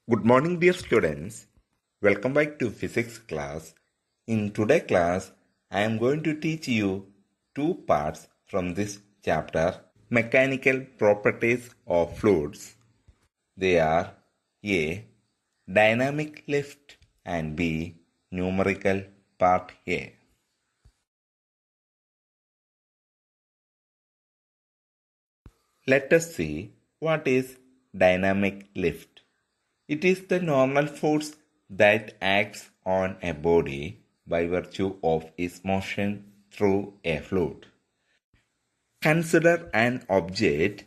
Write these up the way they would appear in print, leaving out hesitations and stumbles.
Good morning, dear students. Welcome back to physics class. In today's class, I am going to teach you two parts from this chapter, mechanical properties of fluids. They are A. Dynamic lift and B. Numerical part A. Let us see what is dynamic lift. It is the normal force that acts on a body by virtue of its motion through a fluid. Consider an object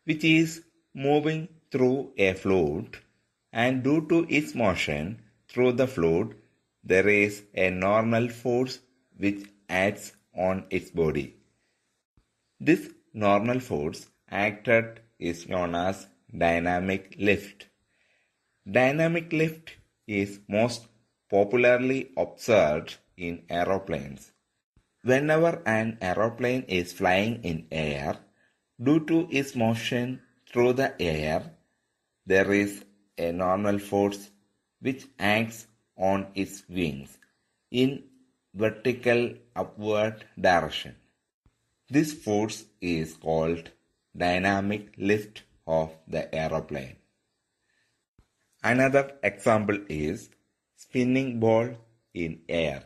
which is moving through a fluid, and due to its motion through the fluid, there is a normal force which acts on its body. This normal force acted is known as dynamic lift. Dynamic lift is most popularly observed in aeroplanes. Whenever an aeroplane is flying in air, due to its motion through the air, there is a normal force which acts on its wings in vertical upward direction. This force is called dynamic lift of the aeroplane. Another example is spinning ball in air.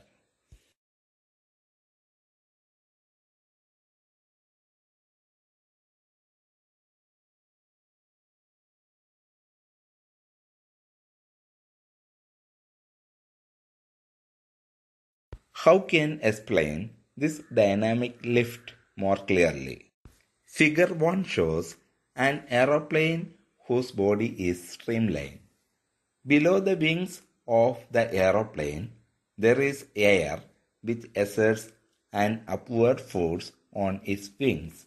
How can explain this dynamic lift more clearly? Figure 1 shows an aeroplane whose body is streamlined. Below the wings of the aeroplane, there is air which exerts an upward force on its wings.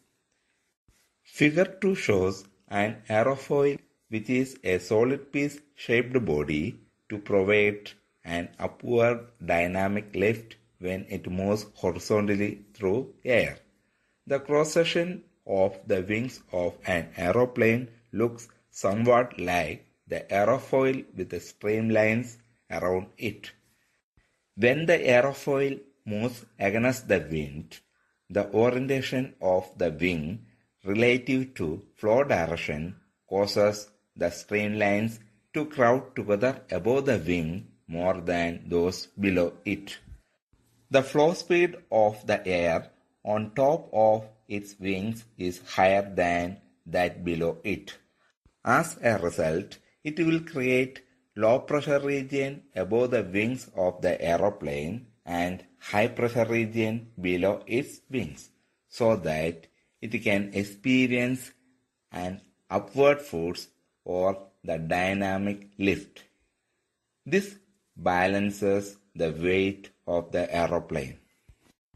Figure 2 shows an aerofoil which is a solid piece shaped body to provide an upward dynamic lift when it moves horizontally through air. The cross-section of the wings of an aeroplane looks somewhat like the aerofoil with the streamlines around it. When the aerofoil moves against the wind, the orientation of the wing relative to flow direction causes the streamlines to crowd together above the wing more than those below it. The flow speed of the air on top of its wings is higher than that below it. As a result, it will create low pressure region above the wings of the aeroplane and high pressure region below its wings, so that it can experience an upward force or the dynamic lift. This balances the weight of the aeroplane.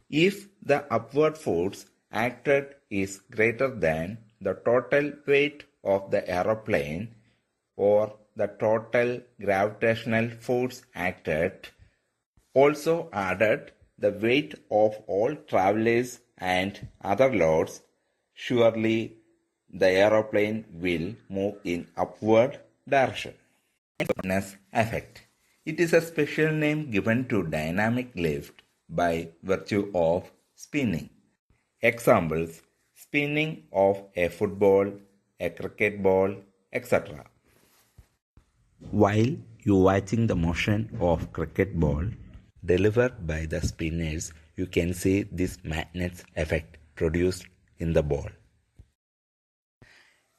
If the upward force acted is greater than the total weight of the aeroplane or the total gravitational force acted, also added the weight of all travelers and other loads, surely the aeroplane will move in upward direction. Bonus effect. It is a special name given to dynamic lift by virtue of spinning. Examples: spinning of a football, a cricket ball, etc. While you watching the motion of cricket ball delivered by the spinners, you can see this magnet effect produced in the ball.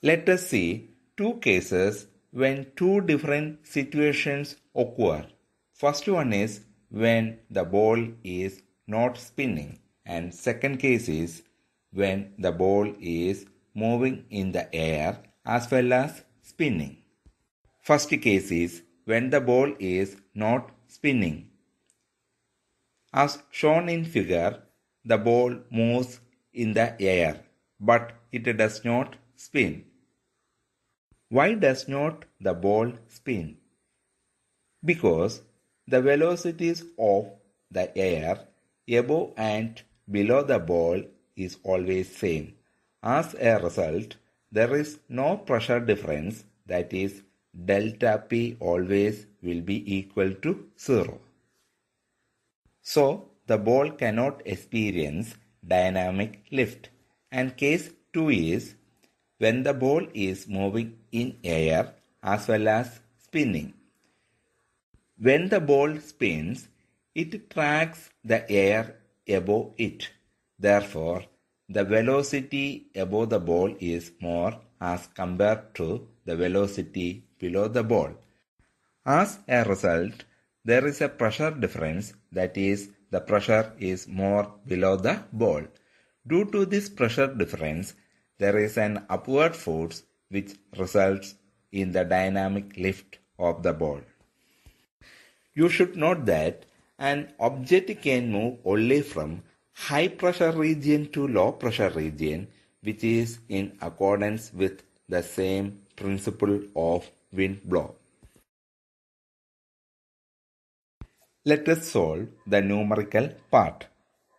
Let us see two cases when two different situations occur. First one is when the ball is not spinning, and second case is when the ball is moving in the air as well as spinning. First case is when the ball is not spinning. As shown in figure, the ball moves in the air, but it does not spin. Why does not the ball spin? Because the velocities of the air above and below the ball is always same. As a result, there is no pressure difference, that is, delta P always will be equal to 0. So, the ball cannot experience dynamic lift. And case 2 is when the ball is moving in air as well as spinning. When the ball spins, it tracks the air above it. Therefore, the velocity above the ball is more as compared to the velocity below the ball. As a result, there is a pressure difference, that is, the pressure is more below the ball. Due to this pressure difference, there is an upward force which results in the dynamic lift of the ball. You should note that an object can move only from high pressure region to low pressure region, which is in accordance with the same principle of wind blow. Let us solve the numerical part.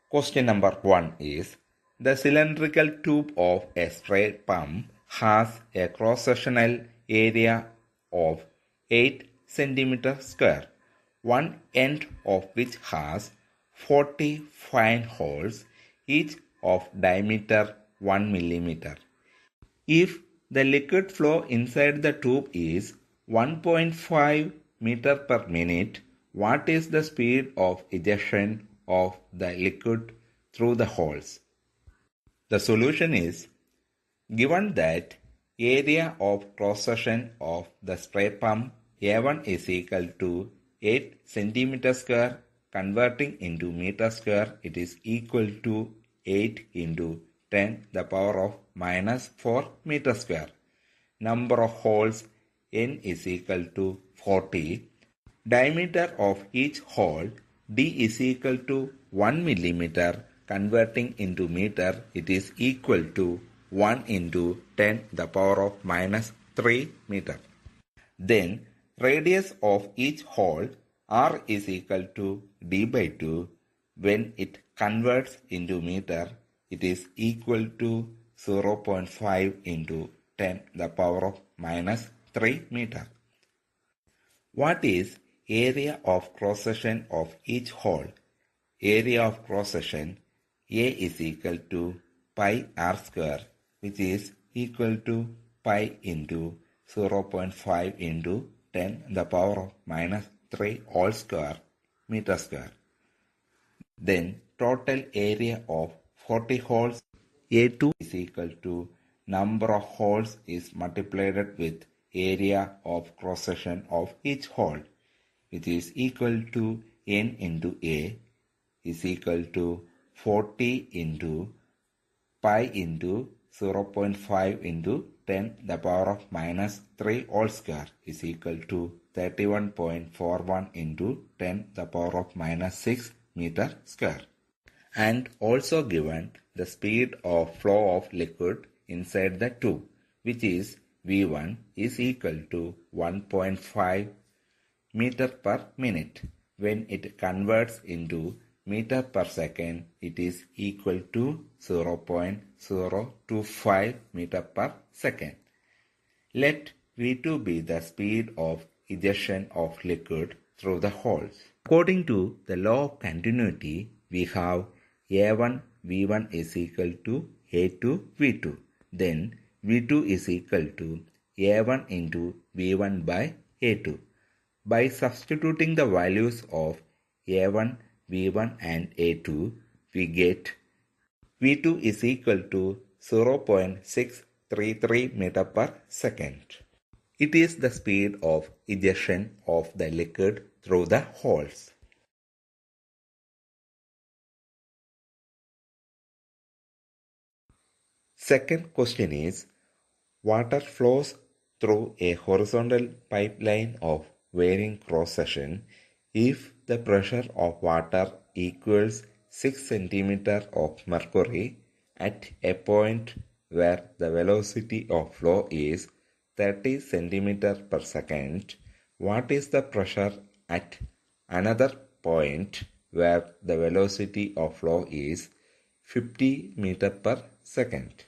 Question number 1 is, the cylindrical tube of a spray pump has a cross-sectional area of 8 cm square, one end of which has 40 fine holes, each of diameter 1 mm. If the liquid flow inside the tube is 1.5 meter per minute, what is the speed of ejection of the liquid through the holes? The solution is, given that area of cross-section of the spray pump A1 is equal to 8 cm square, converting into meter square, it is equal to 8 into 10 the power of minus 4 meter square. Number of holes n is equal to 40. Diameter of each hole d is equal to 1 millimeter. Converting into meter, it is equal to 1 into 10 the power of minus 3 meter. Then radius of each hole r is equal to d by 2. When it converts into meter, it is equal to 0.5 into 10 the power of minus 3 meter. What is area of cross-section of each hole? Area of cross-section A is equal to pi r square, which is equal to pi into 0.5 into 10 the power of minus 3 whole square meter square. Then total area of 40 holes A2 is equal to number of holes is multiplied with area of cross-section of each hole, which is equal to n into A is equal to 40 into pi into 0.5 into 10 the power of minus 3 whole square is equal to 31.41 into 10 the power of minus 6 meter square. And also given the speed of flow of liquid inside the tube, which is V1 is equal to 1.5 meter per minute. When it converts into meter per second, it is equal to 0.025 meter per second. Let V2 be the speed of ejection of liquid through the holes. According to the law of continuity, we have A1 V1 is equal to A2 V2. Then V2 is equal to A1 into V1 by A2. By substituting the values of A1, V1 and A2, we get V2 is equal to 0.633 meter per second. It is the speed of ejection of the liquid through the holes. Second question is, water flows through a horizontal pipeline of varying cross-section if the pressure of water equals 6 cm of mercury at a point where the velocity of flow is 30 cm per second. What is the pressure at another point where the velocity of flow is 50 meter per second?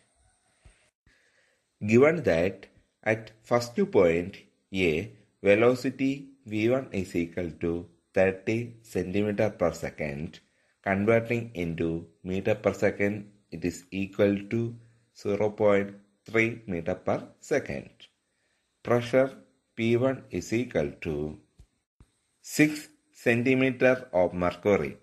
Given that at first point A. Velocity v1 is equal to 30 centimeter per second. Converting into meter per second, it is equal to 0.3 meter per second. Pressure P1 is equal to 6 centimeter of mercury.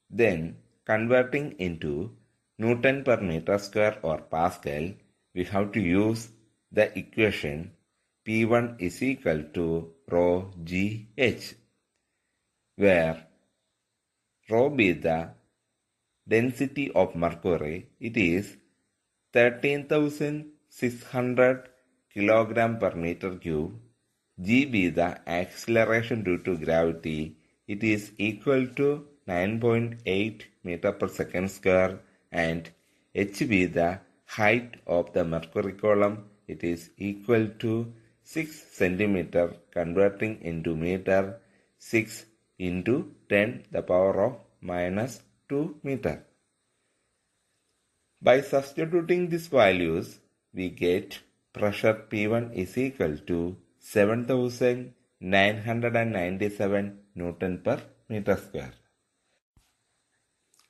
Then converting into Newton per meter square or Pascal, we have to use the equation P1 is equal to rho GH, where rho be the density of mercury. It is 13,600 kg per meter cube. G be the acceleration due to gravity. It is equal to 9.8 meter per second square, and H be the height of the mercury column. It is equal to 6 centimeter. Converting into meter, 6 into 10 the power of minus 2 meter. By substituting these values, we get pressure P1 is equal to 7,997 Newton per meter square.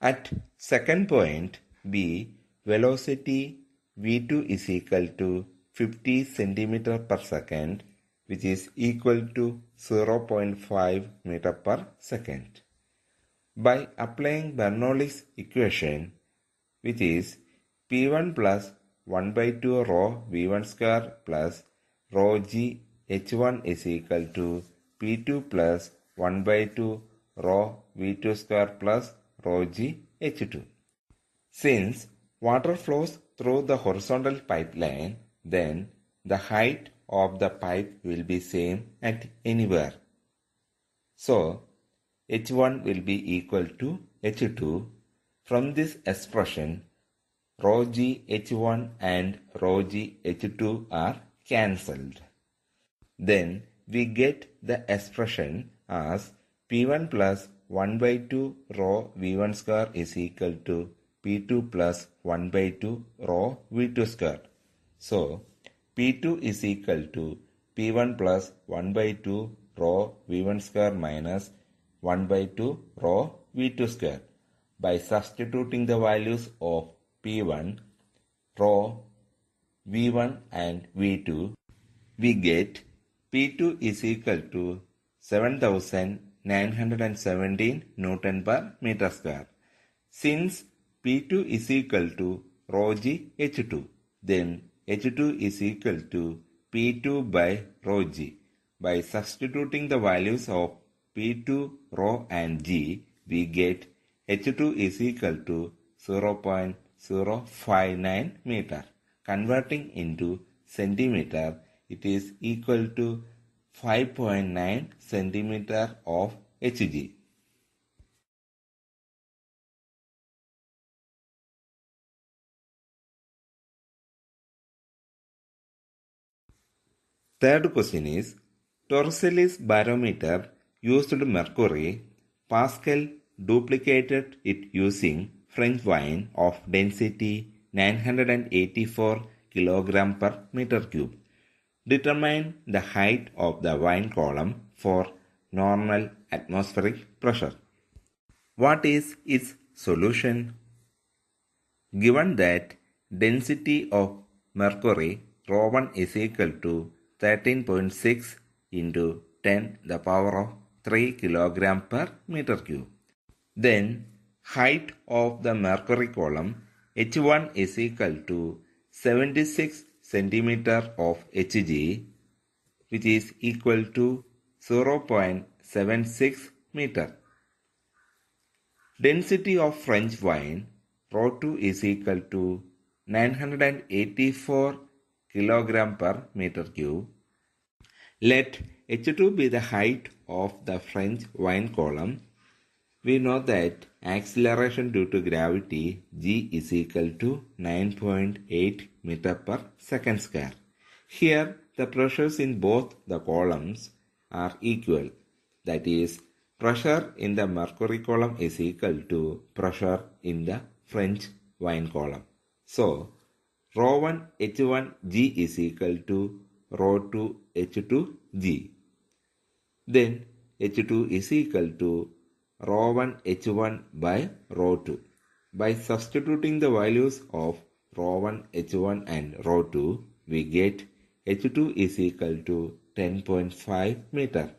At second point B, velocity V2 is equal to 50 centimeter per second, which is equal to 0.5 meter per second. By applying Bernoulli's equation, which is P1 plus 1 by 2 rho V1 square plus rho G H1 is equal to P2 plus 1 by 2 rho V2 square plus rho G H2. Since water flows through the horizontal pipeline, then the height of the pipe will be same at anywhere. So, H1 will be equal to H2. From this expression, rho G H1 and rho G H2 are cancelled. Then we get the expression as P1 plus 1 by 2 rho V1 square is equal to P2 plus 1 by 2 rho V2 square. So, P2 is equal to P1 plus 1 by 2 rho V1 square minus 1 by 2 rho V2 square. By substituting the values of P1, rho, V1 and V2, we get P2 is equal to 7,917 Newton per meter square. Since P2 is equal to rho G H2, then H2 is equal to P2 by rho G. By substituting the values of P2, rho and G, we get H2 is equal to 0.059 meter. Converting into centimeter, it is equal to 5.9 centimeter of Hg. Third question is, Torricelli's barometer used mercury. Pascal duplicated it using French wine of density 984 kg per meter cube. Determine the height of the wine column for normal atmospheric pressure. What is its solution? Given that density of mercury ρ1 is equal to 13.6 into 10 the power of 3 kg per meter cube, then height of the mercury column H1 is equal to 76 centimeter of Hg, which is equal to 0.76 meter. Density of French wine ρ2 is equal to 984 kg per meter cube. Let H2 be the height of the French wine column. We know that acceleration due to gravity G is equal to 9.8 meter per second square. Here the pressures in both the columns are equal. That is, pressure in the mercury column is equal to pressure in the French wine column. So, ρ1 H1 G is equal to ρ2 H2 G. Then H2 is equal to ρ1 H1 by ρ2. By substituting the values of ρ1 H1 and ρ2, we get H2 is equal to 10.5 meter.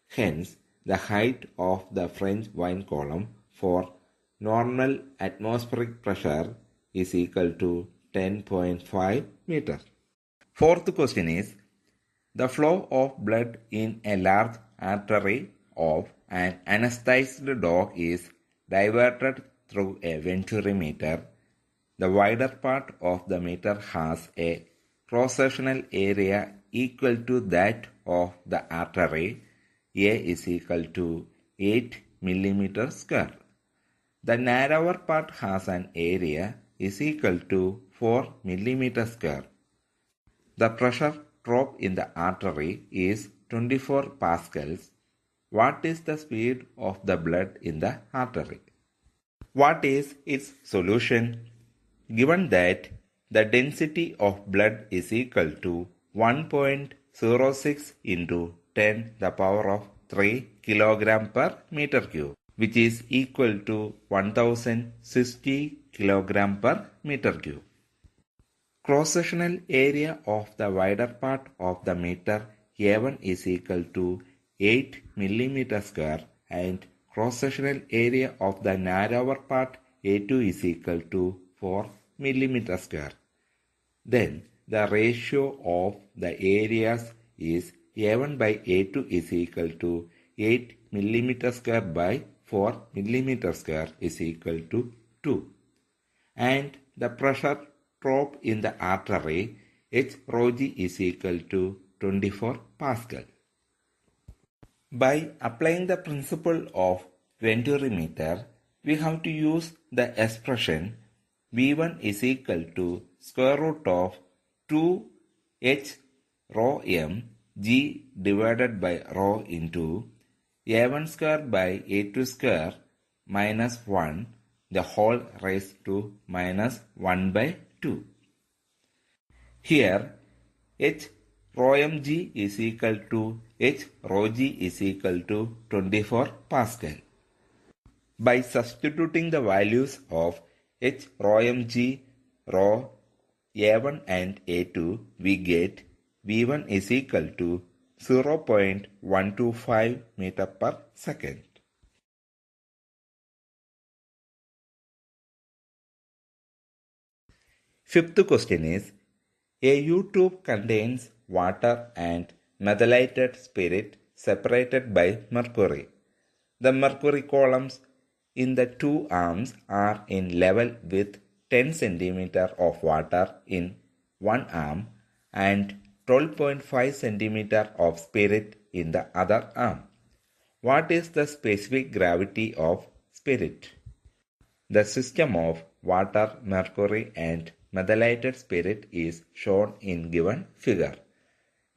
Hence, the height of the French wine column for normal atmospheric pressure is equal to 10.5 meter. Fourth question is, the flow of blood in a large artery of an anesthetized dog is diverted through a venturimeter. The wider part of the meter has a cross-sectional area equal to that of the artery. A is equal to 8 mm square. The narrower part has an area is equal to 4 mm square. The pressure drop in the artery is 24 pascals. What is the speed of the blood in the artery? What is its solution? Given that the density of blood is equal to 1.06 into 10 the power of 3 kg per meter cube, which is equal to 1060 kg per meter cube. Cross-sectional area of the wider part of the meter A1 is equal to 8 mm square and cross-sectional area of the narrower part A2 is equal to 4 mm square. Then the ratio of the areas is A1 by A2 is equal to 8 mm square by 4 mm square is equal to 2. And the pressure drop in the artery H rho G is equal to 24 Pascal. By applying the principle of venturimeter, we have to use the expression V1 is equal to square root of 2 H rho m G divided by rho into A1 square by A2 square minus 1 the whole raised to minus 1 by 2. Here H rho mg is equal to H rho g is equal to 24 Pascal. By substituting the values of H rho mg, rho A1 and A2, we get V1 is equal to 0.125 meter per second. Fifth question is, a U-tube contains water and methylated spirit separated by mercury. The mercury columns in the two arms are in level with 10 cm of water in one arm and 12.5 cm of spirit in the other arm. What is the specific gravity of spirit? The system of water, mercury and methylated spirit is shown in given figure.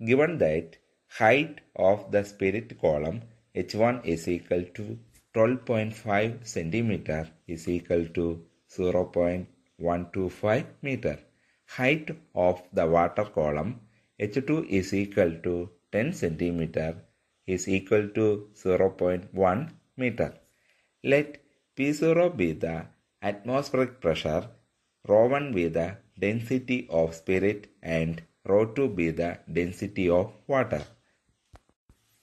Given that height of the spirit column H1 is equal to 12.5 cm is equal to 0.125 meter. Height of the water column H2 is equal to 10 cm is equal to 0.1 meter. Let P0 be the atmospheric pressure, ρ1 be the density of spirit and ρ2 be the density of water.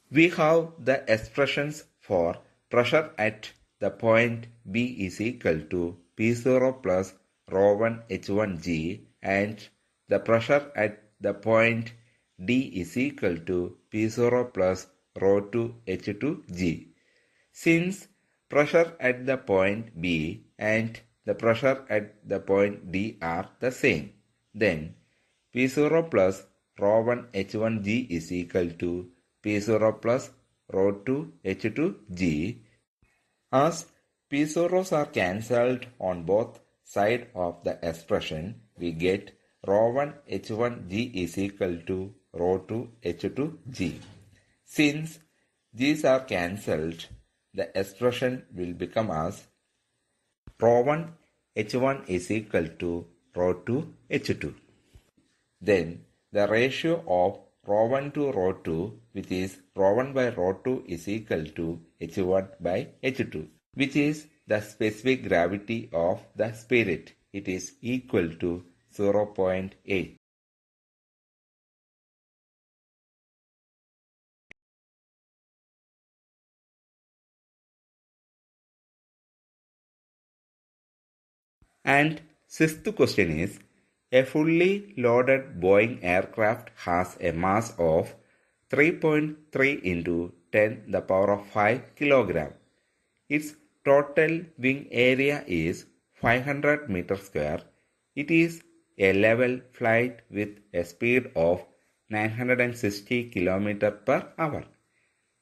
We have the expressions for pressure at the point B is equal to P0 plus ρ1 H1G and the pressure at the point D is equal to P0 plus ρ2 H2G. Since pressure at the point B and the pressure at the point D are the same, then P0 plus ρ1 H1G is equal to P0 plus ρ2 H2G. As P0s are cancelled on both sides of the expression, we get ρ1 H1G is equal to ρ2 H2G. Since these are cancelled, the expression will become as ρ1 H1 is equal to ρ2 H2. Then the ratio of ρ1 to ρ2, which is ρ1 by ρ2 is equal to h1 by h2, which is the specific gravity of the spirit. It is equal to 0.8. And sixth question is, a fully loaded Boeing aircraft has a mass of 3.3 into 10 the power of 5 kilogram. Its total wing area is 500 meters square. It is a level flight with a speed of 960 kilometers per hour.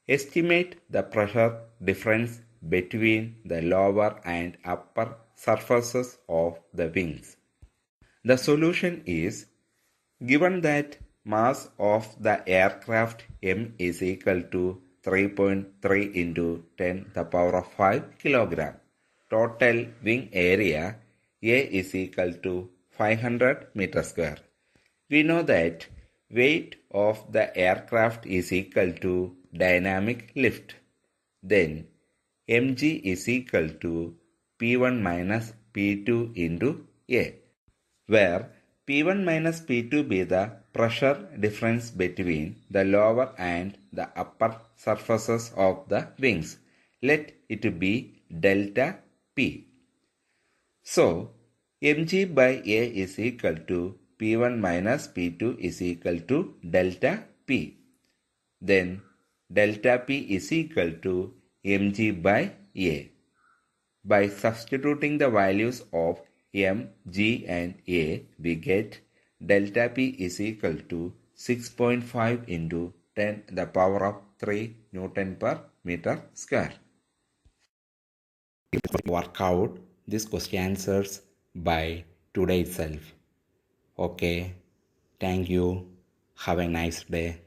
Estimate the pressure difference between the lower and upper surfaces of the wings. The solution is, given that mass of the aircraft M is equal to 3.3 into 10 the power of 5 kilogram. Total wing area A is equal to 500 meter square. We know that weight of the aircraft is equal to dynamic lift. Then mg is equal to P1 minus P2 into A, where P1 minus P2 be the pressure difference between the lower and the upper surfaces of the wings. Let it be delta P. So, mg by A is equal to P1 minus P2 is equal to delta P. Then, delta P is equal to mg by A. By substituting the values of m, g and a, we get delta P is equal to 6.5 into 10 the power of 3 Newton per meter square. Work out these question answers by today itself. Okay, thank you. Have a nice day.